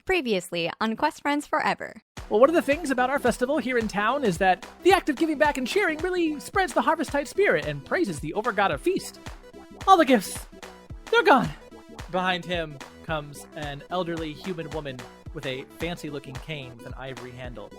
Previously on Quest Friends Forever. Well, one of the things about our festival here in town is that the act of giving back and sharing really spreads the Harvesttide spirit and praises the Overgod feast. All the gifts, they're gone. Behind him comes an elderly human woman with a fancy-looking cane with an ivory handle.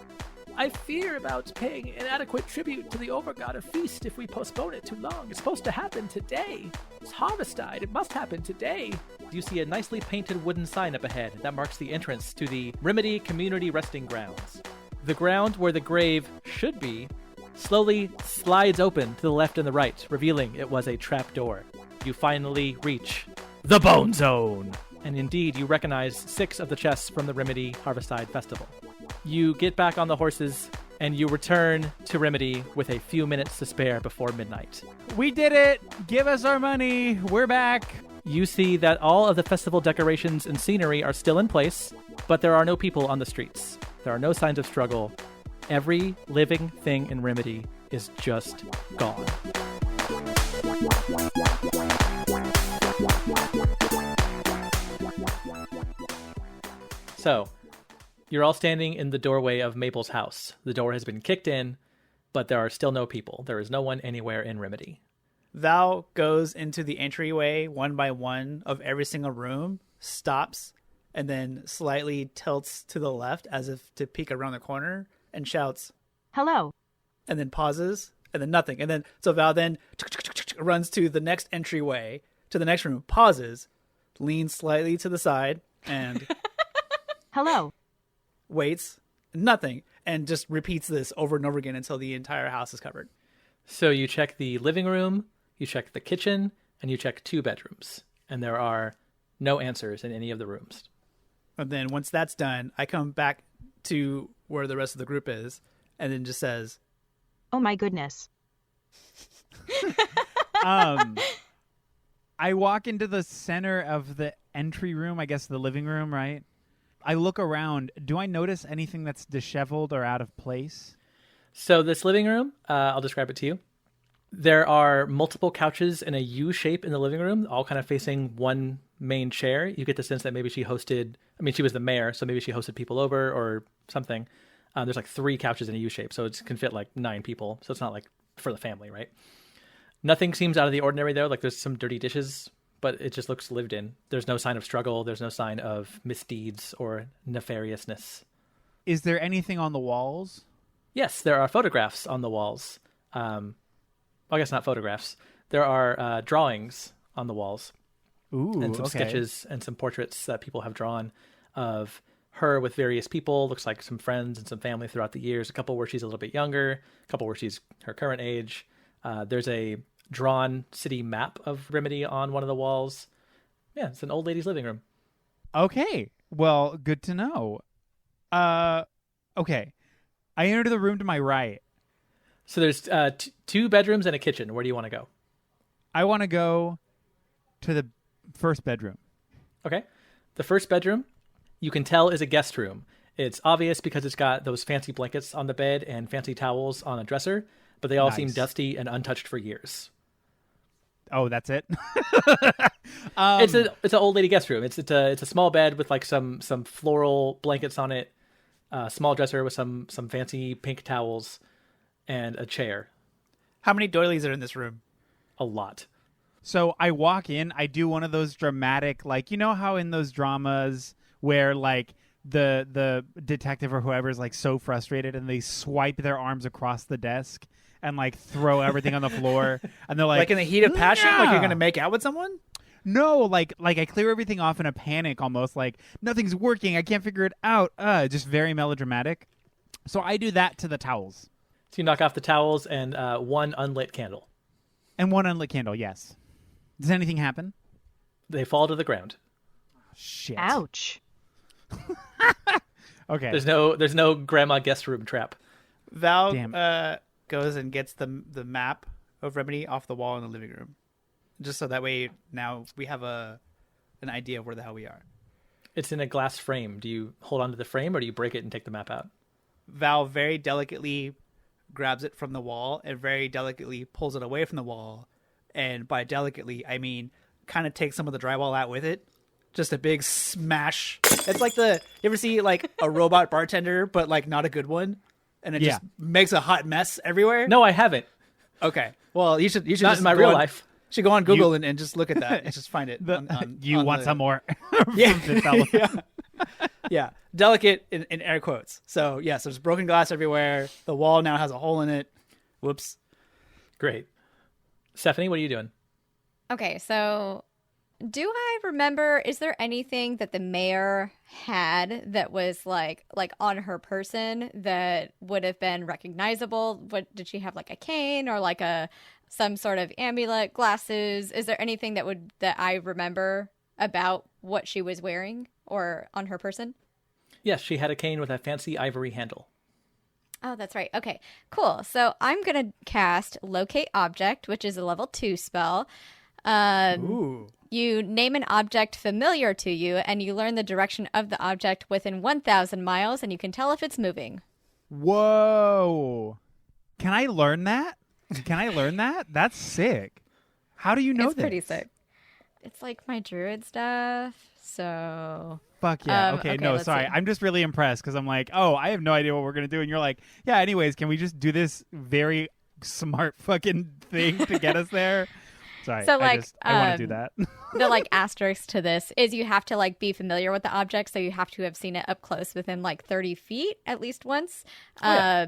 I fear about paying inadequate tribute to the Overgod feast if we postpone it too long. It's supposed to happen today. It's Harvesttide. It must happen today. You see a nicely painted wooden sign up ahead that marks the entrance to the Remedy Community Resting Grounds. The ground where the grave should be slowly slides open to the left and the right, revealing it was a trapdoor. You finally reach the Bone Zone. And indeed, you recognize 6 of the chests from the Remedy Harvesttide Festival. You get back on the horses, and you return to Remedy with a few minutes to spare before midnight. We did it! Give us our money! We're back! You see that all of the festival decorations and scenery are still in place, but there are no people on the streets. There are no signs of struggle. Every living thing in Remedy is just gone. So, you're all standing in the doorway of Mabel's house. The door has been kicked in, but there are still no people. There is no one anywhere in Remedy. Val goes into the entryway one by one of every single room, stops, and then slightly tilts to the left as if to peek around the corner and shouts, "Hello." And then pauses, and then nothing. And then, so Val then runs to the next entryway, to the next room, pauses, leans slightly to the side, and "Hello." Waits, nothing, and just repeats this over and over again until the entire house is covered. So you check the living room, you check the kitchen, and you check 2 bedrooms. And there are no answers in any of the rooms. And then once that's done, I come back to where the rest of the group is, and then just says, "Oh my goodness." I walk into the center of the entry room, I guess the living room, right? I look around. Do I notice anything that's disheveled or out of place? So this living room, I'll describe it to you. There are multiple couches in a U shape in the living room, all kind of facing one main chair. You get the sense that maybe she was the mayor, so maybe she hosted people over or something. There's like 3 couches in a U shape, so it can fit like 9 people. So it's not like for the family, right? Nothing seems out of the ordinary there. Like there's some dirty dishes, but it just looks lived in. There's no sign of struggle. There's no sign of misdeeds or nefariousness. Is there anything on the walls? Yes, there are photographs on the walls. I guess not photographs. There are drawings on the walls. Ooh, and some sketches and some portraits that people have drawn of her with various people. Looks like some friends and some family throughout the years. A couple where she's a little bit younger. A couple where she's her current age. There's a drawn city map of Remedy on one of the walls. Yeah, it's an old lady's living room. Okay. Well, good to know. Okay. I enter the room to my right. So there's 2 bedrooms and a kitchen. Where do you want to go? I want to go to the first bedroom. Okay. The first bedroom, you can tell, is a guest room. It's obvious because it's got those fancy blankets on the bed and fancy towels on a dresser, but they all seem dusty and untouched for years. Oh, that's it? It's an old lady guest room. It's a small bed with like some floral blankets on it, a small dresser with some fancy pink towels, and a chair. How many doilies are in this room? A lot. So I walk in, I do one of those dramatic, like, you know how in those dramas where like the detective or whoever is like so frustrated and they swipe their arms across the desk and like throw everything on the floor and they're like in the heat of passion, yeah! like you're gonna make out with someone? No, like I clear everything off in a panic almost, like nothing's working, I can't figure it out. Just very melodramatic. So I do that to the towels. So you knock off the towels and 1 unlit candle. And 1 unlit candle, yes. Does anything happen? They fall to the ground. Shit. Ouch. Okay. There's no grandma guest room trap. Val goes and gets the map of Remedy off the wall in the living room. Just so that way now we have an idea of where the hell we are. It's in a glass frame. Do you hold on to the frame or do you break it and take the map out? Val very delicately grabs it from the wall and very delicately pulls it away from the wall. And by delicately, I mean kind of takes some of the drywall out with it, just a big smash. It's like you ever see like a robot bartender, but like not a good one, and it just makes a hot mess everywhere. No, I haven't. Okay. Well, you should Not just in my go real on- life. Should go on Google and just look at that and just find it. You want some more? Yeah. From this album. Yeah, delicate in air quotes. So yes, there's broken glass everywhere. The wall now has a hole in it. Whoops. Great. Stephanie, what are you doing? Okay, so do I remember, is there anything that the mayor had that was like on her person that would have been recognizable? What did she have, like a cane or like some sort of amulet, glasses? Is there anything that I remember about what she was wearing or on her person? Yes, she had a cane with a fancy ivory handle. Oh, that's right. Okay, cool. So I'm going to cast Locate Object, which is a level 2 spell. Ooh. You name an object familiar to you, and you learn the direction of the object within 1,000 miles, and you can tell if it's moving. Whoa! Can I learn that? That's sick. How do you know It's this? pretty sick. It's like my druid stuff, so... Fuck yeah. Okay, No, let's sorry. see. I'm just really impressed because I'm like, oh, I have no idea what we're going to do. And you're like, yeah, anyways, can we just do this very smart fucking thing to get us there? Sorry. So, like, I want to do that. The like asterisk to this is you have to like be familiar with the object, so you have to have seen it up close within like 30 feet at least once. yeah.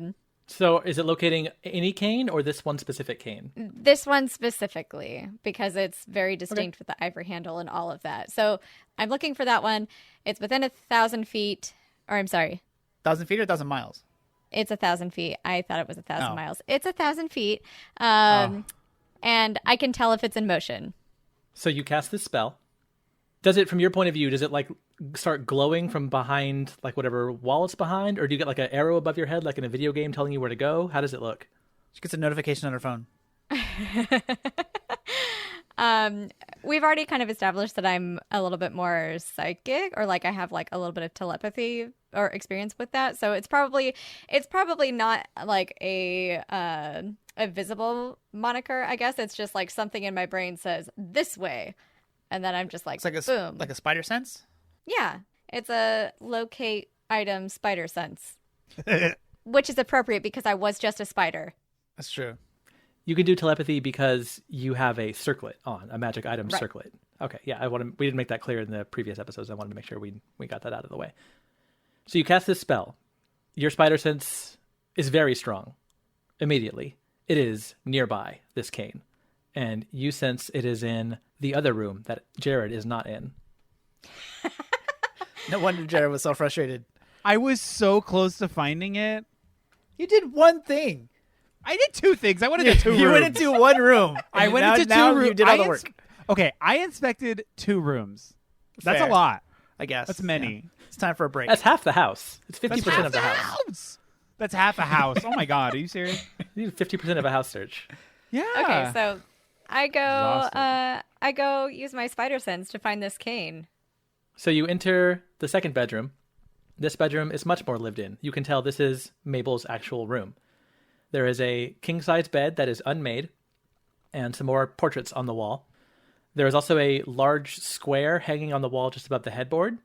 So is it locating any cane or this one specific cane? This one specifically, because it's very distinct with the ivory handle and all of that. So I'm looking for that one. It's within 1,000 feet, or I'm sorry, 1,000 feet or 1,000 miles? it's 1,000 feet. I thought it was 1,000 Oh. miles. It's 1,000 feet. And I can tell if it's in motion. So you cast this spell. Does it, from your point of view, does it like start glowing from behind like whatever wall it's behind? Or do you get like an arrow above your head like in a video game telling you where to go? How does it look? She gets a notification on her phone. We've already kind of established that I'm a little bit more psychic, or like I have like a little bit of telepathy or experience with that. So it's probably not like a visible moniker. I guess it's just like something in my brain says this way, and then I'm just like, It's like boom. like a spider sense. Yeah, it's a locate item spider sense, which is appropriate because I was just a spider. That's true. You can do telepathy because you have a circlet on, a magic item Right. circlet. Okay, yeah, we didn't make that clear in the previous episodes. I wanted to make sure we got that out of the way. So you cast this spell. Your spider sense is very strong. Immediately, it is nearby this cane, and you sense it is in the other room that Jared is not in. No wonder Jared was so frustrated. I was so close to finding it. You did one thing. I did two things. I went into two rooms. You went into one room. I And went now- into now two rooms. You did all the work. Okay, I inspected 2 rooms. That's Fair. a lot. I guess That's many. Yeah. It's time for a break. That's half the house. It's 50% That's half of the house. That's half a house. Oh my god, are you serious? You need 50% of a house search. Yeah. Okay, so I go Exhausted. use my spider sense to find this cane. So you enter the second bedroom. This bedroom is much more lived in. You can tell this is Mabel's actual room. There is a king-size bed that is unmade and some more portraits on the wall. There is also a large square hanging on the wall just above the headboard.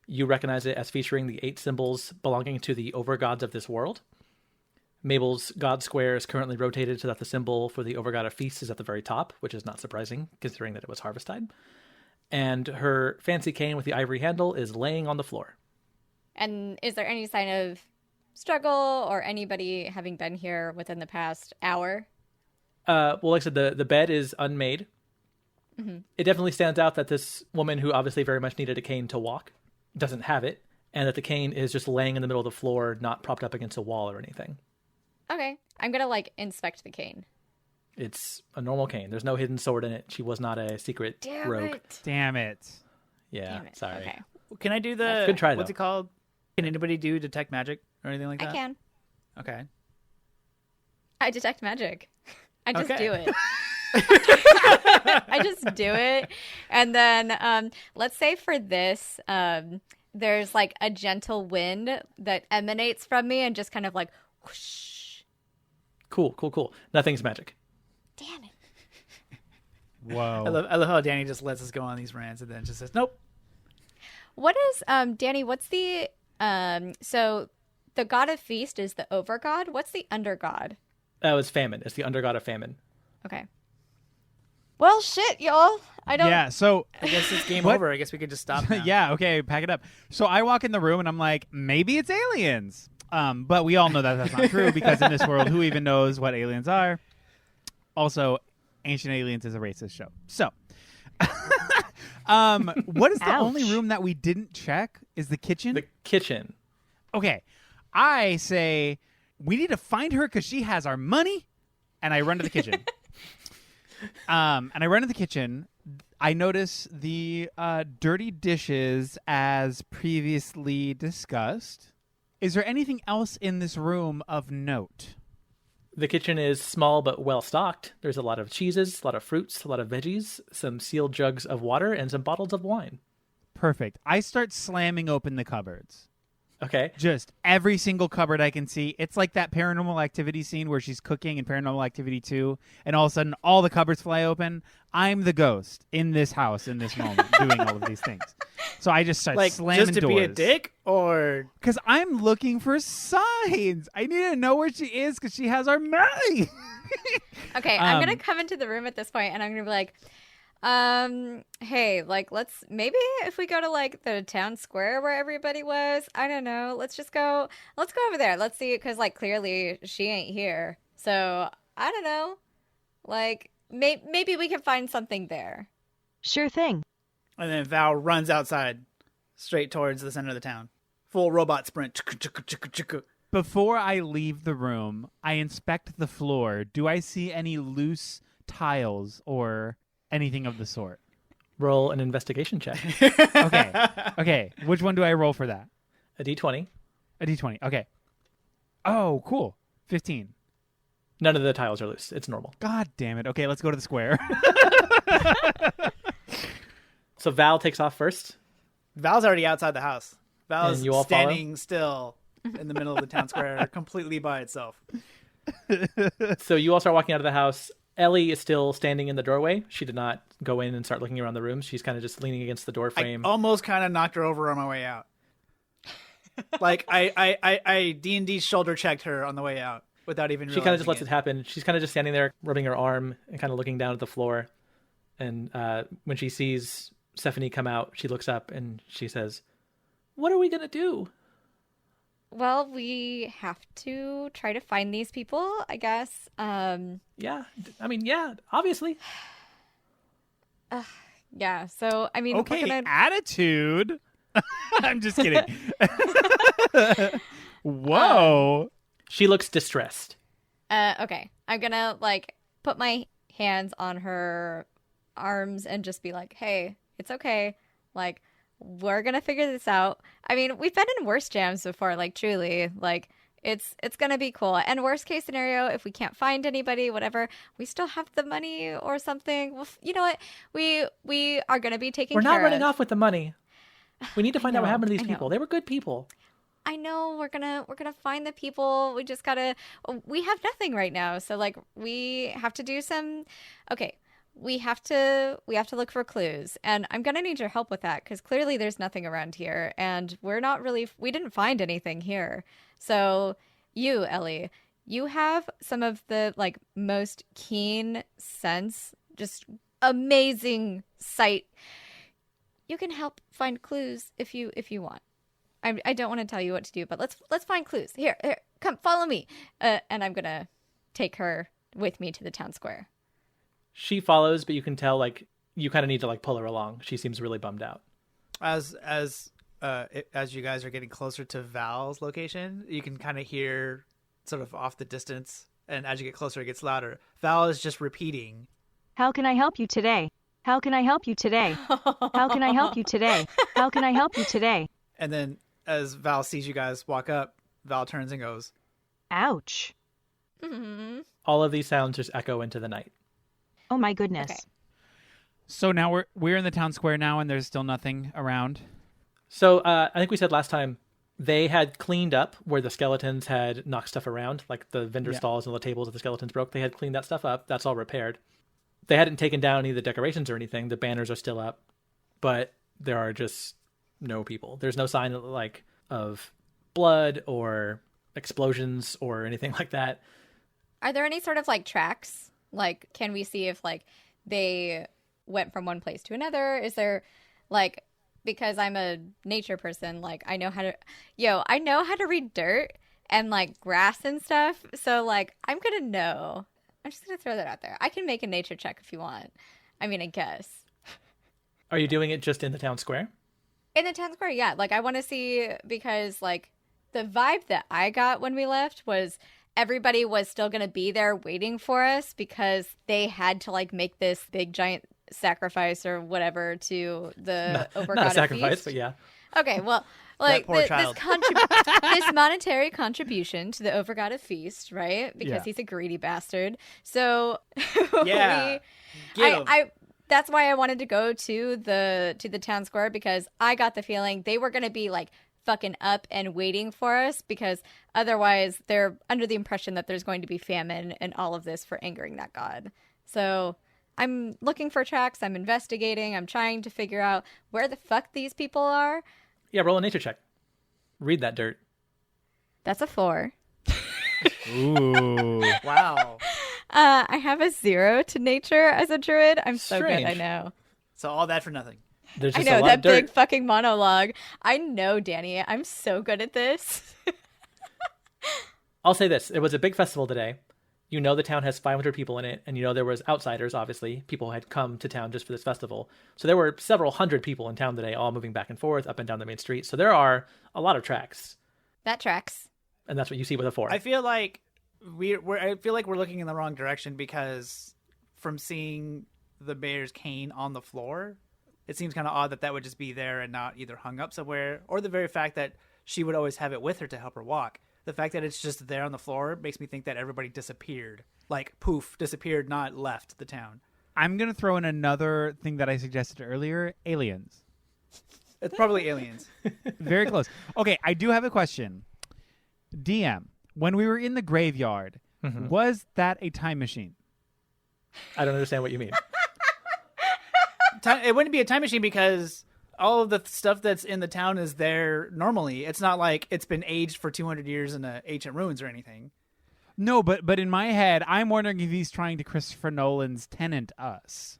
You recognize it as featuring the 8 symbols belonging to the overgods of this world. Mabel's god square is currently rotated so that the symbol for the overgod of feast is at the very top, which is not surprising considering that it was Harvesttide. And her fancy cane with the ivory handle is laying on the floor. And is there any sign of struggle or anybody having been here within the past hour? Well, like I said, the bed is unmade. Mm-hmm. It definitely stands out that this woman, who obviously very much needed a cane to walk, doesn't have it, and that the cane is just laying in the middle of the floor, not propped up against a wall or anything. Okay, I'm gonna like inspect the cane. It's a normal cane. There's no hidden sword in it. She was not a secret rogue. Damn it. Yeah, Damn it. sorry. Okay, Can I do the? Good try, What's though. it called? Can anybody do detect magic or anything like I that? can. Okay. I detect magic. I just Okay. do it. I just do it. And then let's say for this, there's like a gentle wind that emanates from me and just kind of like whoosh. Cool. Nothing's magic. Damn it. Whoa. I love how Danny just lets us go on these rants and then just says, "Nope, What is Danny, what's the so the god of feast is the overgod. What's the undergod? That was famine. It's the undergod of famine. Okay. Well, shit, y'all. I don't. Yeah, so I guess it's game What? over. I guess we could just stop now. yeah, okay, pack it up. So I walk in the room and I'm like, maybe it's aliens. But we all know that that's not true because in this world, who even knows what aliens are? Also, Ancient Aliens is a racist show. So, what is the only Ouch. room that we didn't check? Is the kitchen? The kitchen. Okay, I say we need to find her because she has our money, and I run to the kitchen. And I run to the kitchen. I notice the dirty dishes as previously discussed. Is there anything else in this room of note? The kitchen is small but well stocked. There's a lot of cheeses, a lot of fruits, a lot of veggies, some sealed jugs of water, and some bottles of wine. Perfect. I start slamming open the cupboards. Okay. Just every single cupboard I can see. It's like that Paranormal Activity scene where she's cooking in Paranormal Activity 2, and all of a sudden all the cupboards fly open. I'm the ghost in this house in this moment doing all of these things. So I just start Like, slamming just to doors. be a dick, or Because I'm looking for signs. I need to know where she is because she has our money. Okay, I'm gonna Um, come into the room at this point and I'm gonna be like, hey, like, let's maybe if we go to like the town square where everybody was, I don't know, let's go over there. Let's see, because like clearly she ain't here. So I don't know, like maybe we can find something there. Sure thing. and then Val runs outside, straight towards the center of the town, full robot sprint. Before I leave the room, I inspect the floor. Do I see any loose tiles or anything of the sort? Roll an investigation check. Okay. Okay. Which one do I roll for that? A d20. A d20. Okay. Oh, cool. 15. None of the tiles are loose. It's normal. God damn it. Okay, let's go to the square. So Val takes off first. Val's already outside the house. Val's And you all standing still in the middle of the town square, completely by itself. So you all start walking out of the house. Ellie is still standing in the doorway. She did not go in and start looking around the room. She's kind of just leaning against the door I frame. almost kind of knocked her over on my way out. Like I D&D shoulder checked her on the way out without even. She kind of just lets realizing it happen. She's kind of just standing there, rubbing her arm and kind of looking down at the floor. And when she sees Stephanie come out, she looks up and she says, "What are we gonna do?" Well, we have to try to find these people, I guess. Yeah, I mean, yeah, obviously. Yeah. So I mean, we're Okay, gonna. attitude. I'm just kidding. Whoa. She looks distressed. Okay. I'm gonna like put my hands on her arms and just be like, "Hey, it's okay. Like, we're gonna figure this out." I mean, we've been in worse jams before. Like, truly, like it's gonna be cool. And worst case scenario, if we can't find anybody, whatever, we still have the money or something. Well, you know what? We are gonna be taking. We're not care running of. off with the money. We need to find out what know, happened to these I know. people. They were good people. I know we're gonna find the people. We just gotta. We have nothing right now, so like we have to do some. Okay, we have to look for clues, and I'm gonna need your help with that because clearly there's nothing around here, and we didn't find anything here. So you, Ellie, you have some of the like most keen sense, just amazing sight. You can help find clues if you want. I don't want to tell you what to do, but let's find clues. Here, come, follow me. And I'm gonna take her with me to the town square. She follows, but you can tell like you kind of need to like pull her along. She seems really bummed out. As you guys are getting closer to Val's location, you can kind of hear sort of off the distance, and as you get closer, it gets louder. Val is just repeating. How can I help you today? How can I help you today? How can I help you today? How can I help you today? And then as Val sees you guys walk up, Val turns and goes, Ouch. Mm-hmm. All of these sounds just echo into the night. Oh my goodness. Okay. So now we're in the town square now, and there's still nothing around. So I think we said last time they had cleaned up where the skeletons had knocked stuff around, like the vendor stalls and the tables that the skeletons broke. They had cleaned that stuff up. That's all repaired. They hadn't taken down any of the decorations or anything. The banners are still up, but there are just no people. There's no sign like of blood or explosions or anything like that. Are there any sort of like tracks? Like, can we see if like they went from one place to another? Is there like, because I'm a nature person, like I know how to read dirt and like grass and stuff. So like, I'm going to know. I'm just going to throw that out there. I can make a nature check if you want. I mean, I guess. Are you doing it just in the town square? In the town square, yeah. Like, I want to see, because like the vibe that I got when we left was everybody was still going to be there waiting for us because they had to like make this big giant sacrifice or whatever to the Not Overgotta a sacrifice, feast. but yeah. Okay, well, like poor child. this monetary contribution to the Overgotta feast, right? Because Yeah. he's a greedy bastard. So Yeah. Get 'em. I that's why I wanted to go to the town square, because I got the feeling they were going to be like fucking up and waiting for us, because otherwise they're under the impression that there's going to be famine and all of this for angering that god. So I'm looking for tracks, I'm investigating, I'm trying to figure out where the fuck these people are. Yeah, roll a nature check. Read that dirt. That's a 4. Ooh. Wow. I have a 0 to nature as a druid. I'm so Strange. good, I know. So all that for nothing. There's I just know, a lot that of dirt. big fucking monologue. I know, Danny. I'm so good at this. I'll say this. It was a big festival today. You know the town has 500 people in it, and you know there was outsiders, obviously. People had come to town just for this festival. So there were several hundred people in town today, all moving back and forth, up and down the main street. So there are a lot of tracks, That tracks. and that's what you see with a 4. I feel like we're looking in the wrong direction, because from seeing the mayor's cane on the floor, it seems kind of odd that would just be there and not either hung up somewhere, or the very fact that she would always have it with her to help her walk. The fact that it's just there on the floor makes me think that everybody disappeared. Like, poof, disappeared, not left the town. I'm going to throw in another thing that I suggested earlier, aliens. It's probably aliens. Very close. Okay, I do have a question. DM, when we were in the graveyard, was that a time machine? I don't understand what you mean. It wouldn't be a time machine, because all of the stuff that's in the town is there normally. It's not like it's been aged for 200 years in ancient ruins or anything. No, but in my head, I'm wondering if he's trying to Christopher Nolan's Tenant us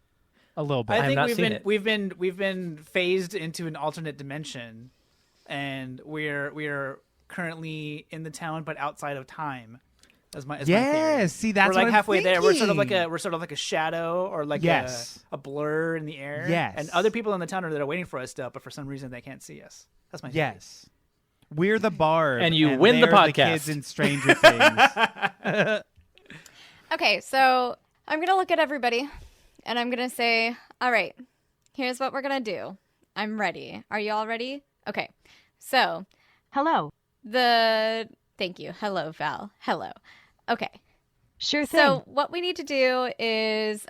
a little bit. I have think not seen it. we've been phased into an alternate dimension, and we're currently in the town but outside of time. That's my theory. Yes, see, that's we're like what I'm halfway there. We're sort of thinking. like a shadow, or like Yes. a blur in the air. Yes. And other people in the town are there waiting for us still, but for some reason they can't see us. That's my theory. Yes. We're the bard. And you win the they're podcast. kids in Stranger Things. Okay, so I'm going to look at everybody and I'm going to say, all right, here's what we're going to do. I'm ready. Are you all ready? Okay. So Hello. thank you. Hello, Val. Hello. Okay. Sure thing. So what we need to do is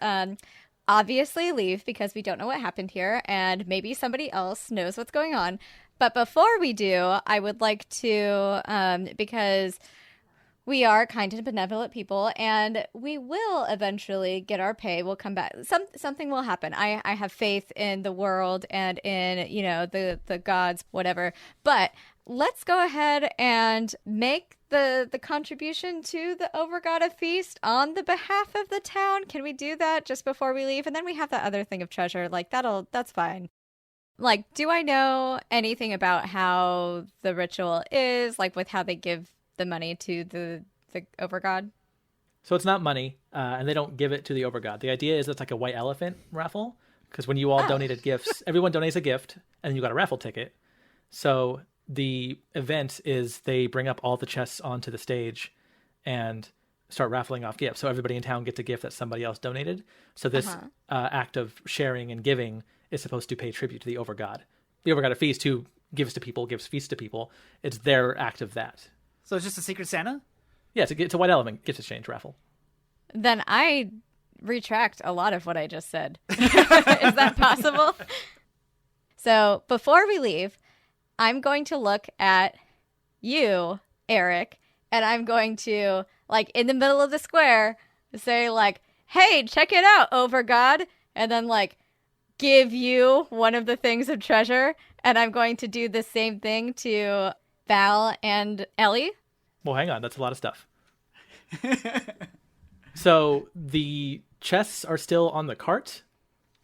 obviously leave, because we don't know what happened here, and maybe somebody else knows what's going on. But before we do, I would like to, because we are kind and benevolent people, and we will eventually get our pay. We'll come back. Something will happen. I have faith in the world and in, the gods, whatever. But let's go ahead and make the contribution to the Overgotta feast on the behalf of the town. Can we do that just before we leave? And then we have that other thing of treasure. Like, that's fine. Like, do I know anything about how the ritual is, like with how they give the money to the Overgod? So it's not money, and they don't give it to the Overgod. The idea is it's like a white elephant raffle, because when you all donated gifts, everyone donates a gift, and you got a raffle ticket. So the event is they bring up all the chests onto the stage and start raffling off gifts. So everybody in town gets a gift that somebody else donated. So this act of sharing and giving is supposed to pay tribute to the Overgod. The Overgod feast, who gives to people, gives feasts to people. It's their act of that. So it's just a secret Santa? Yeah, it's a white elephant gift exchange raffle. Then I retract a lot of what I just said. Is that possible? So before we leave, I'm going to look at you, Eric, and I'm going to, like, in the middle of the square, say, like, hey, check it out, Overgod. And then, like, give you one of the things of treasure And I'm going to do the same thing to Val and Ellie. Well, hang on. That's a lot of stuff. So the chests are still on the cart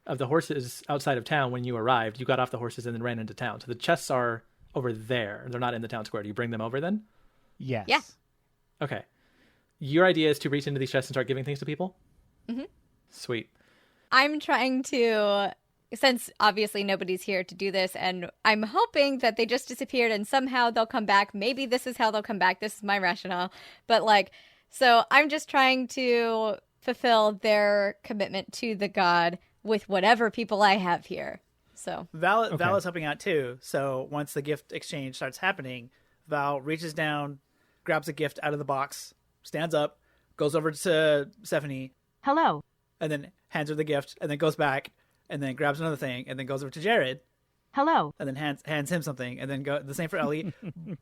of the horses outside of town when you arrived. You got off the horses and then ran into town. So the chests are over there. They're not in the town square. Do you bring them over then? Yes. Yeah. Okay. Your idea is to reach into these chests and start giving things to people? Mm-hmm. Sweet. I'm trying to, since obviously nobody's here to do this, and I'm hoping that they just disappeared and somehow they'll come back. Maybe this is how they'll come back. This is my rationale. But like, so I'm just trying to fulfill their commitment to the god with whatever people I have here. So Val is helping out too. So once the gift exchange starts happening, Val reaches down, grabs a gift out of the box, stands up, goes over to Stephanie, Hello. and then hands her the gift, and then goes back, and then grabs another thing, and then goes over to Jared, Hello. and then hands him something, and then go the same for Ellie.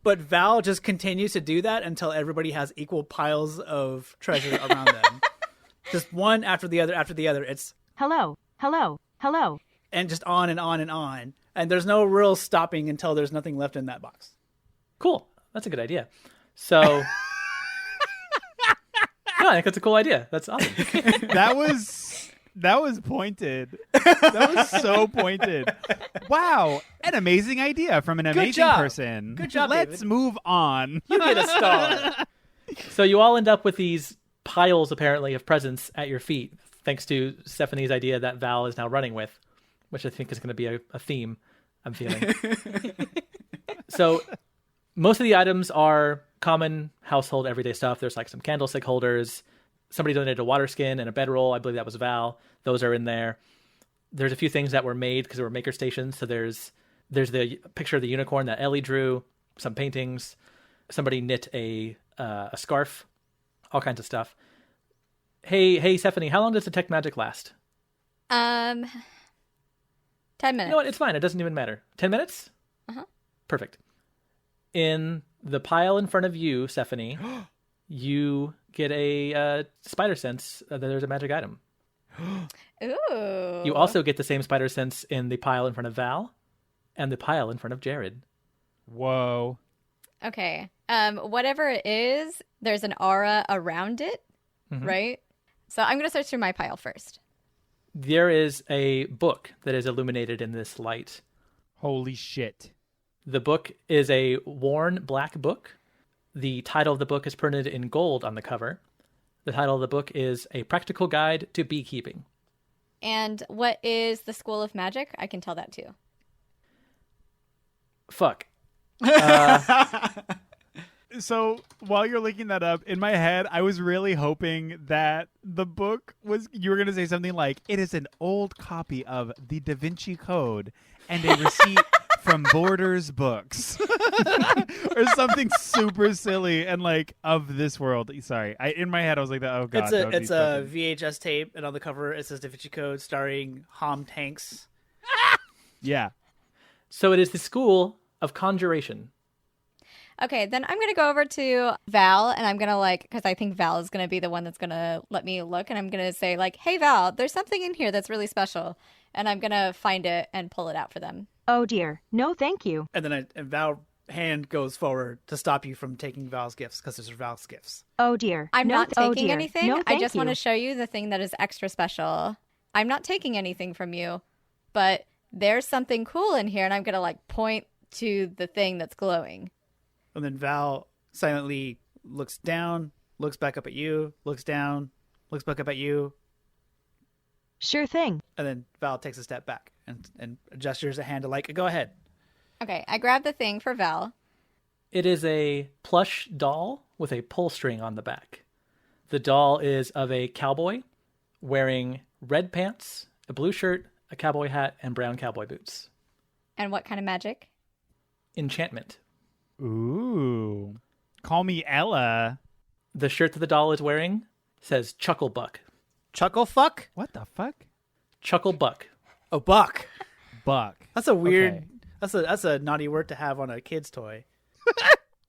But Val just continues to do that until everybody has equal piles of treasure around them. Just one after the other after the other. It's Hello. Hello. Hello. and just on and on and on. And there's no real stopping until there's nothing left in that box. Cool. That's a good idea. So, no, I think that's a cool idea. That's awesome. That was pointed. That was so pointed. Wow, an amazing idea from an amazing job. person. Good job, Let's David. move on. You get a star. So you all end up with these piles, apparently, of presents at your feet, thanks to Stephanie's idea that Val is now running with, which I think is going to be a theme I'm feeling. So most of the items are common household everyday stuff. There's like some candlestick holders. Somebody donated a water skin and a bedroll. I believe that was Val. Those are in there. There's a few things that were made because they were maker stations. So there's the picture of the unicorn that Ellie drew, some paintings. Somebody knit a scarf, all kinds of stuff. Hey, Stephanie, how long does detect magic last? 10 minutes. You know what? It's fine. It doesn't even matter. 10 minutes? Uh-huh. Perfect. In the pile in front of you, Stephanie, you get a spider sense that there's a magic item. Ooh. You also get the same spider sense in the pile in front of Val and the pile in front of Jared. Whoa. Okay. Whatever it is, there's an aura around it, right? So I'm going to search through my pile first. There is a book that is illuminated in this light. Holy shit. The book is a worn black book. The title of the book is printed in gold on the cover. The title of the book is A Practical Guide to Beekeeping. And what is the School of Magic? I can tell that too. Fuck. So while you're looking that up, in my head, I was really hoping that the book was, you were going to say something like, it is an old copy of the Da Vinci Code and a receipt from Borders Books. Or something super silly and like of this world. Sorry. In my head, I was like, oh God. It's a VHS tape, and on the cover it says Da Vinci Code starring Tom Hanks. Yeah. So it is the School of Conjuration. Okay, then I'm going to go over to Val, and I'm going to because I think Val is going to be the one that's going to let me look, and I'm going to say hey Val, there's something in here that's really special, and I'm going to find it and pull it out for them. Oh dear. No, thank you. And then Val hand goes forward to stop you from taking Val's gifts, because these are Val's gifts. Oh dear. I'm No, not taking oh dear. anything. No, I thank just want you. to show you the thing that is extra special. I'm not taking anything from you, but there's something cool in here, and I'm going to point to the thing that's glowing. And then Val silently looks down, looks back up at you, looks down, looks back up at you, Sure thing. and then Val takes a step back and gestures a hand to go ahead. Okay, I grab the thing for Val. It is a plush doll with a pull string on the back. The doll is of a cowboy wearing red pants, a blue shirt, a cowboy hat, and brown cowboy boots. And what kind of magic? Enchantment. Ooh. Call me Ella. The shirt that the doll is wearing says Chucklebuck. Chuckle fuck? What the fuck? Chucklebuck. Oh, buck. Buck. That's a weird. Okay. That's a naughty word to have on a kid's toy.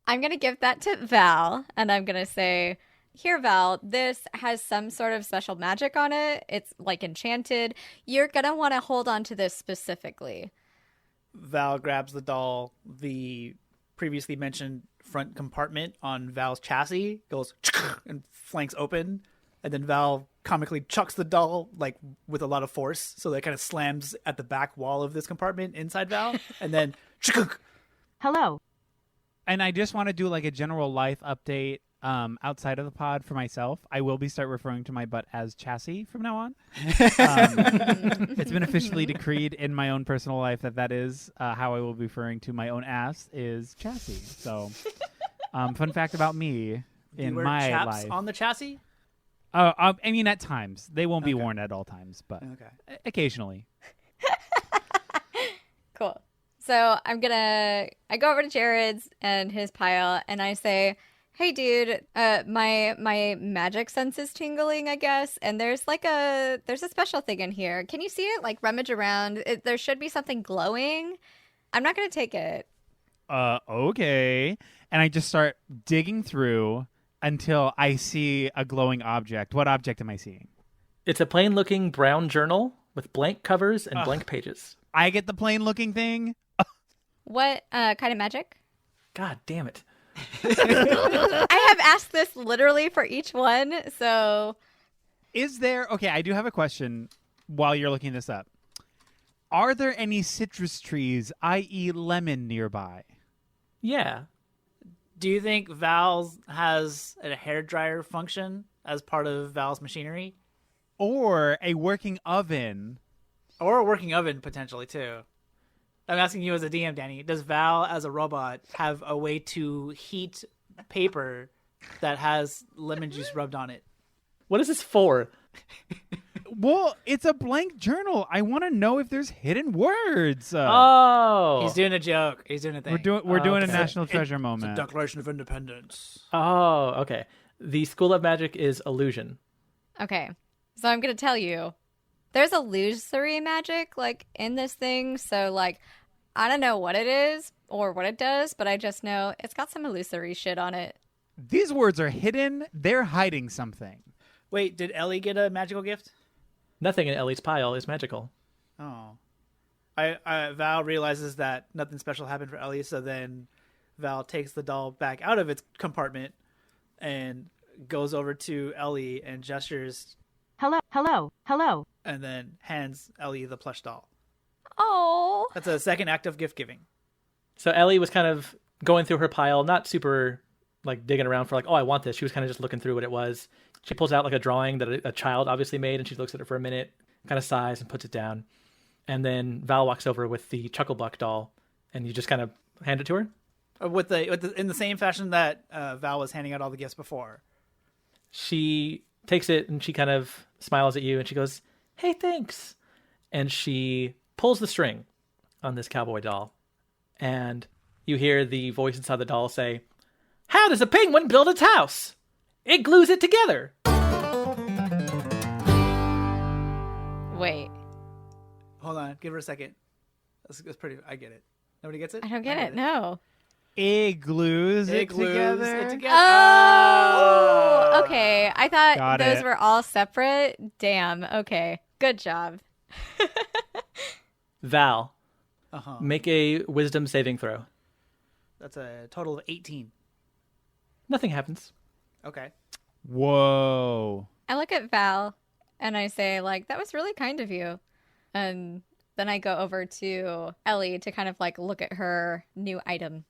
I'm going to give that to Val, and I'm going to say, here, Val, this has some sort of special magic on it. It's enchanted. You're going to want to hold on to this specifically. Val grabs the doll. The previously mentioned front compartment on Val's chassis goes and flanks open, and then Val comically chucks the doll like with a lot of force, so that kind of slams at the back wall of this compartment inside Val, and then Hello. And I just want to do like a general life update outside of the pod for myself. I will be start referring to my butt as chassis from now on. It's been officially decreed in my own personal life that is how I will be referring to my own ass is chassis. So, fun fact about me Do you in wear my chaps life. on the chassis? I mean, at times they won't be worn at all times, but occasionally. Cool. So I go over to Jared's and his pile, and I say, "Hey, dude, my magic sense is tingling, I guess, and there's a special thing in here. Can you see it? Like rummage around. There should be something glowing. I'm not gonna take it." Okay. And I just start digging through until I see a glowing object. What object am I seeing? It's a plain-looking brown journal with blank covers and blank pages. I get the plain-looking thing. What kind of magic? God damn it. I have asked this literally for each one, so Is there... Okay, I do have a question while you're looking this up. Are there any citrus trees, i.e. lemon, nearby? Yeah. Do you think Val's has a hairdryer function as part of Val's machinery? Or a working oven? Or a working oven, potentially, too. I'm asking you as a DM, Danny. Does Val, as a robot, have a way to heat paper that has lemon juice rubbed on it? What is this for? Well, it's a blank journal. I want to know if there's hidden words. Oh. He's doing a joke. He's doing a thing. We're doing a okay. national treasure It's a moment. Declaration of Independence. Oh, okay. The School of Magic is illusion. okay. So I'm gonna tell you, there's illusory magic like in this thing. So like, I don't know what it is or what it does, but I just know it's got some illusory shit on it. These words are hidden. They're hiding something. Wait, did Ellie get a magical gift? Nothing in Ellie's pile is magical. Oh. Val realizes that nothing special happened for Ellie, so then Val takes the doll back out of its compartment and goes over to Ellie and gestures Hello. and then hands Ellie the plush doll. Oh, That's a second act of gift giving. So Ellie was kind of going through her pile, not super like digging around for like, oh, I want this. She was kind of just looking through what it was. She pulls out like a drawing that a child obviously made, and she looks at it for a minute, kind of sighs and puts it down. And then Val walks over with the Chucklebuck doll, and you just kind of hand it to her. In the same fashion that Val was handing out all the gifts before. She takes it and she kind of smiles at you and she goes, "Hey, thanks." And she pulls the string on this cowboy doll. And you hear the voice inside the doll say, "How does a penguin build its house? It glues it together." wait, Hold on, give her a second. That's pretty. I get it. Nobody gets it? I don't get it. No. It glues it together. It together. Oh, okay. I thought Got those it. were all separate. Damn. Okay. Good job. Val, Uh-huh. make a wisdom saving throw. That's a total of 18. Nothing happens. Okay. Whoa. I look at Val and I say, like, that was really kind of you. And then I go over to Ellie to kind of like look at her new item.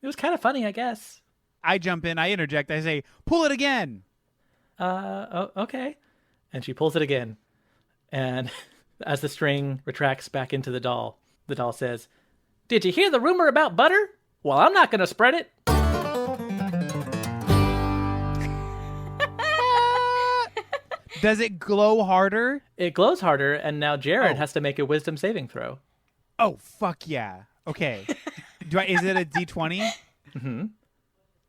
It was kind of funny, I guess. I jump in. I interject. I say, pull it again. Okay. And she pulls it again. And as the string retracts back into the doll says, "Did you hear the rumor about butter? Well, I'm not going to spread it." Does it glow harder? It glows harder, and now Jared Oh. has to make a wisdom saving throw. Oh, fuck yeah. Okay. Is it a D20? Mm-hmm.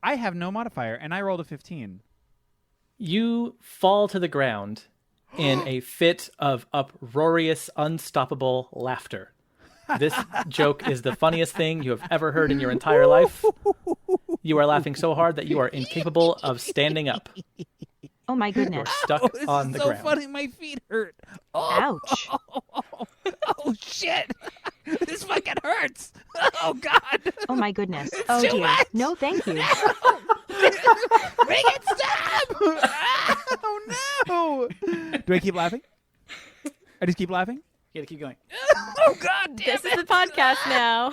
I have no modifier, and I rolled a 15. You fall to the ground in a fit of uproarious, unstoppable laughter. This joke is the funniest thing you have ever heard in your entire life. You are laughing so hard that you are incapable of standing up. Oh my You're goodness. stuck This on is the so ground. funny. My feet hurt. Oh, Ouch. oh shit. This fucking hurts. Oh God. Oh my goodness. Oh too dear. much. No, thank you. Make it stop. Oh no. Do I keep laughing? I just keep laughing. You gotta keep going. Oh God damn This is the podcast now.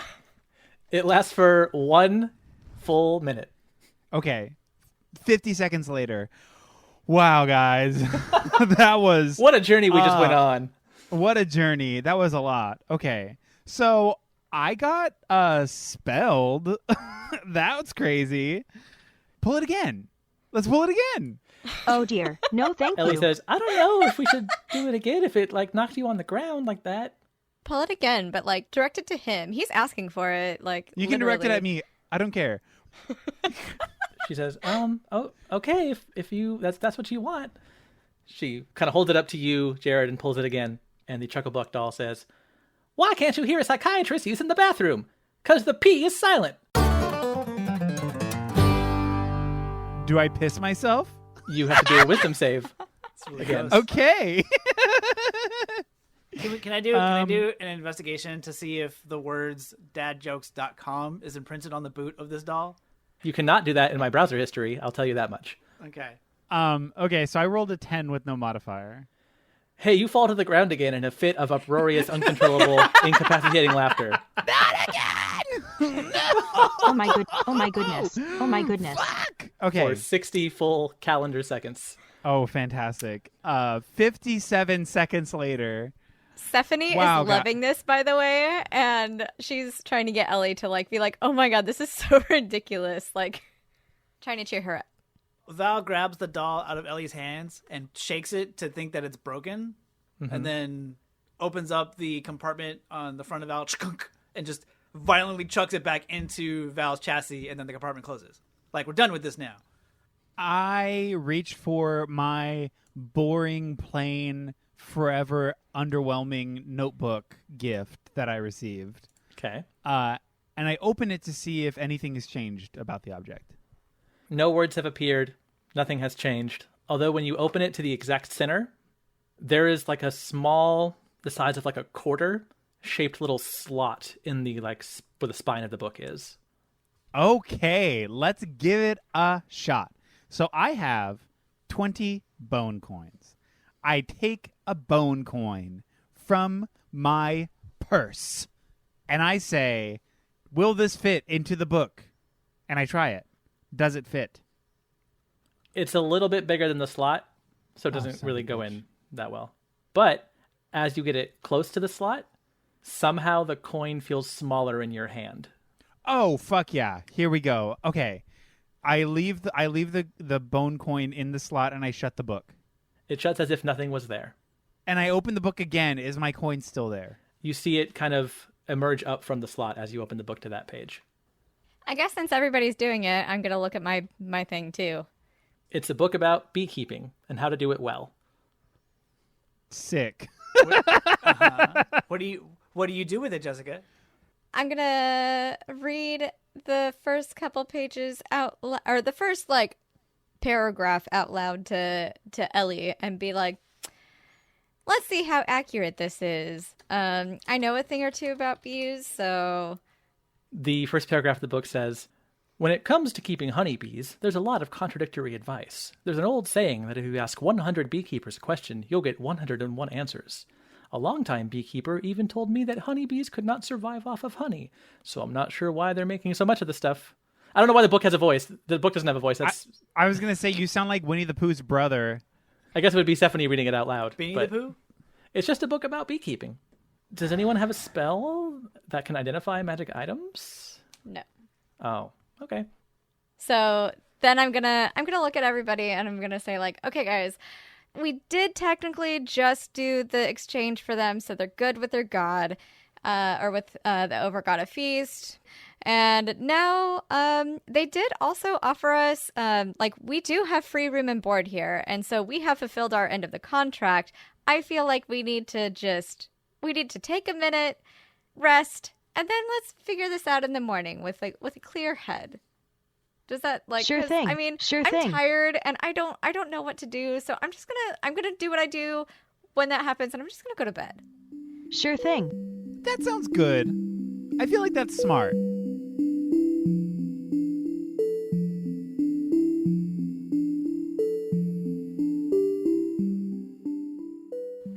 It lasts for 1 full minute. Okay. 50 seconds later. Wow, guys. That was What a journey we just went on. what a journey. That was a lot. Okay. So I got spelled. That's crazy. Pull it again. Let's pull it again. Oh dear. No, thank Ellie you. says, I don't know if we should do it again if it like knocked you on the ground like that. Pull it again, but like direct it to him. He's asking for it. Like You can direct it literally. at me. I don't care. She says, oh, okay, if you that's what you want. She kind of holds it up to you, Jared, and pulls it again. And the Chucklebuck doll says, why can't you hear a psychiatrist using the bathroom? 'Cause the P is silent. Do I piss myself? You have to do a wisdom save. Again. Okay. Can I do an investigation to see if the words dadjokes.com is imprinted on the boot of this doll? You cannot do that in my browser history, I'll tell you that much. Okay. Okay, so I rolled a 10 with no modifier. Hey, you fall to the ground again in a fit of uproarious, uncontrollable, incapacitating laughter. Oh my goodness. Oh my goodness. Okay. For 60 full calendar seconds. Oh, fantastic. 57 seconds later. Stephanie Wow, is loving this, by the way, and she's trying to get Ellie to like be like, "Oh my God, this is so ridiculous!" Like, trying to cheer her up. Val grabs the doll out of Ellie's hands and shakes it to think that it's broken, and then opens up the compartment on the front of Val and just violently chucks it back into Val's chassis, and then the compartment closes. Like, we're done with this now. I reach for my boring, plain, forever underwhelming notebook gift that I received. Okay. And I open it to see if anything has changed about the object. No words have appeared. Nothing has changed. Although when you open it to the exact center, there is like a small, the size of like a quarter, shaped little slot in the like where the spine of the book is. Okay, let's give it a shot. So I have 20 bone coins. I take a bone coin from my purse and I say, will this fit into the book? And I try it. Does it fit? It's a little bit bigger than the slot, so it doesn't really go in that well. But as you get it close to the slot, somehow the coin feels smaller in your hand. Oh, fuck yeah. Here we go. Okay. I leave the bone coin in the slot and I shut the book. It shuts as if nothing was there. And I open the book again. Is my coin still there? You see it kind of emerge up from the slot as you open the book to that page. I guess since everybody's doing it, I'm gonna look at my thing too. It's a book about beekeeping and how to do it well. Sick. What do you do with it, Jessica? I'm gonna read the first couple pages or the first like paragraph out loud to Ellie and be like, let's see how accurate this is. I know a thing or two about bees, so The first paragraph of the book says, when it comes to keeping honeybees, there's a lot of contradictory advice. There's an old saying that if you ask 100 beekeepers a question, you'll get 101 answers. A longtime beekeeper even told me that honeybees could not survive off of honey, so I'm not sure why they're making so much of this stuff. I don't know why the book has a voice. The book doesn't have a voice. I was going to say, you sound like Winnie the Pooh's brother. I guess it would be Stephanie reading it out loud. Beanie but the Pooh? It's just a book about beekeeping. Does anyone have a spell that can identify magic items? no. Oh, okay. So then I'm gonna look at everybody and I'm gonna say like, okay guys, we did technically just do the exchange for them, so they're good with their god, or with the Overgod of Feast. And now they did also offer us, like, we do have free room and board here, and so we have fulfilled our end of the contract. I feel like we need to take a minute, rest, and then let's figure this out in the morning with a clear head. Does that like? Sure 'cause, thing. I mean, Sure I'm thing. tired and I don't know what to do, so I'm gonna do what I do when that happens, and I'm just gonna go to bed. Sure thing. That sounds good. I feel like that's smart.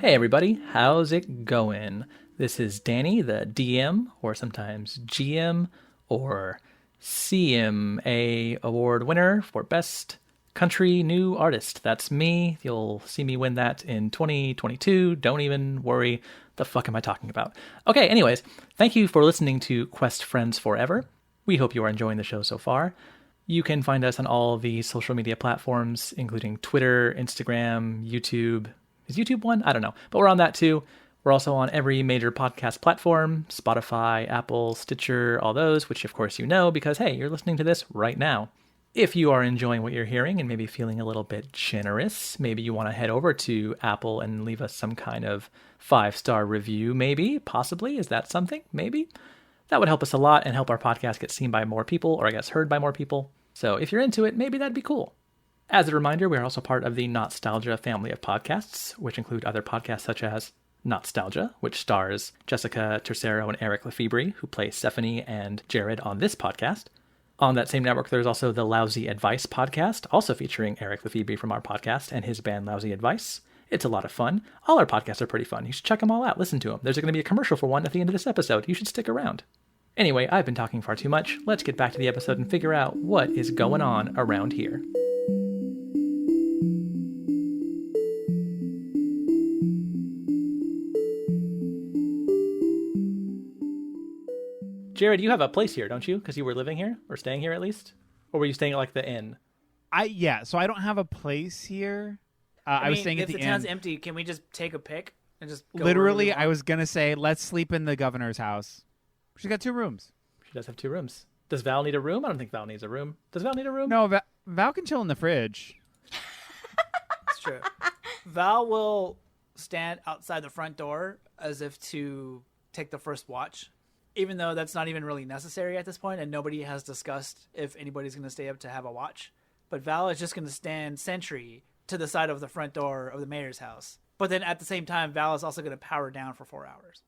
Hey everybody, how's it going? This is Danny, the DM, or sometimes GM, or CMA award winner for Best Country New Artist. That's me. You'll see me win that in 2022. Don't even worry. The fuck am I talking about? Okay, anyways, thank you for listening to Quest Friends Forever. We hope you are enjoying the show so far. You can find us on all the social media platforms, including Twitter, Instagram, YouTube. Is YouTube one? I don't know. But we're on that too. We're also on every major podcast platform, Spotify, Apple, Stitcher, all those, which of course you know because, hey, you're listening to this right now. If you are enjoying what you're hearing and maybe feeling a little bit generous, maybe you want to head over to Apple and leave us some kind of 5-star review, maybe, possibly. Is that something? Maybe. That would help us a lot and help our podcast get seen by more people, or I guess heard by more people. So if you're into it, maybe that'd be cool. As a reminder, we're also part of the Nostalgia family of podcasts, which include other podcasts such as Nostalgia, which stars Jessica Tercero and Eric Lefebvre, who play Stephanie and Jared on this podcast. On that same network, there's also the Lousy Advice podcast, also featuring Eric Lefebvre from our podcast and his band Lousy Advice. It's a lot of fun. All our podcasts are pretty fun. You should check them all out. Listen to them. There's going to be a commercial for one at the end of this episode. You should stick around. Anyway, I've been talking far too much. Let's get back to the episode and figure out what is going on around here. Jared, you have a place here, don't you? Because you were living here, or staying here at least? Or were you staying at like the inn? So I don't have a place here. I was staying at the inn. If the town's empty, can we just take a pick and just go Literally, I was going to say, let's sleep in the governor's house. She's got 2 rooms. She does have 2 rooms. Does Val need a room? I don't think Val needs a room. Does Val need a room? No, Val can chill in the fridge. That's true. Val will stand outside the front door as if to take the first watch, even though that's not even really necessary at this point, and nobody has discussed if anybody's going to stay up to have a watch. But Val is just going to stand sentry to the side of the front door of the mayor's house. But then at the same time, Val is also going to power down for 4 hours.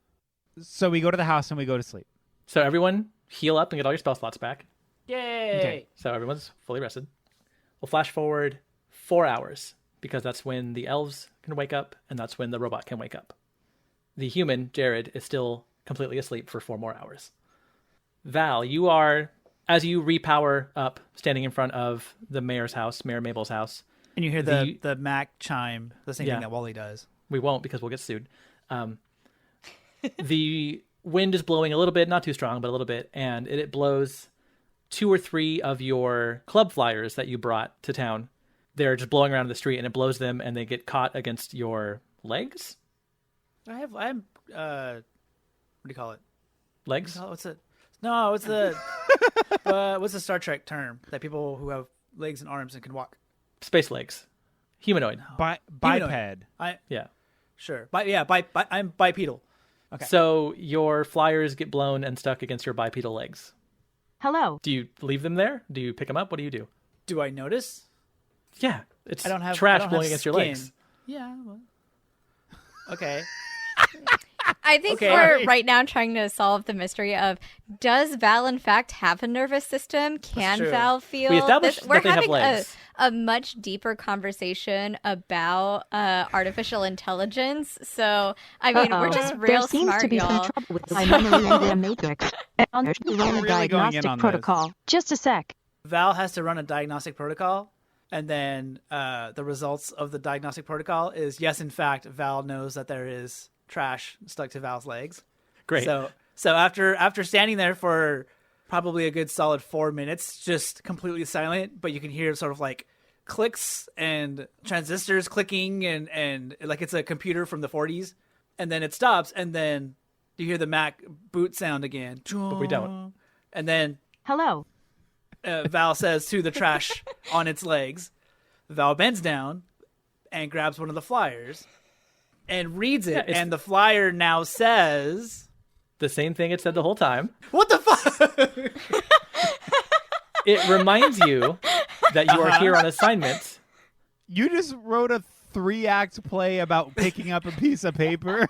So we go to the house and we go to sleep. So everyone heal up and get all your spell slots back. Yay! Okay. So everyone's fully rested. We'll flash forward 4 hours, because that's when the elves can wake up, and that's when the robot can wake up. The human, Jared, is still completely asleep for 4 more hours. Val, you are, as you repower up, standing in front of the mayor's house, Mayor Mabel's house. And you hear the Mac chime, the same thing that Wally does. We won't, because we'll get sued. The wind is blowing a little bit, not too strong, but a little bit, and it blows 2 or 3 of your club flyers that you brought to town. They're just blowing around the street, and it blows them, and they get caught against your legs? I'm what do you call it? Legs? What's it? No, what's the what's the Star Trek term that people who have legs and arms and can walk? Space legs. Humanoid. Biped. Yeah. Sure. I'm bipedal. Okay. So your flyers get blown and stuck against your bipedal legs. Hello. Do you leave them there? Do you pick them up? What do you do? Do I notice? Yeah. It's I don't have trash I don't blowing have against your skin. legs. Yeah. Well. Okay. I think we're right now trying to solve the mystery of, does Val in fact have a nervous system? Can true. Val feel We established this? that We're they have having legs. a much deeper conversation about artificial intelligence. So, I mean, we're just real there seems smart, to be y'all. some trouble with my memory and the matrix. On the Really going in diagnostic on this. protocol. Just a sec. Val has to run a diagnostic protocol, and then the results of the diagnostic protocol is, yes, in fact, Val knows that there is trash stuck to Val's legs. Great. So after standing there for probably a good solid 4 minutes, just completely silent, but you can hear sort of like clicks and transistors clicking and like it's a computer from the 40s, and then it stops, and then you hear the Mac boot sound again. But we don't. And then Hello. Val says to the trash on its legs. Val bends down and grabs one of the flyers and reads it, Yeah, and the flyer now says, The same thing it said the whole time. "What the fuck?" It reminds you that you are here on assignment. You just wrote a 3-act play about picking up a piece of paper.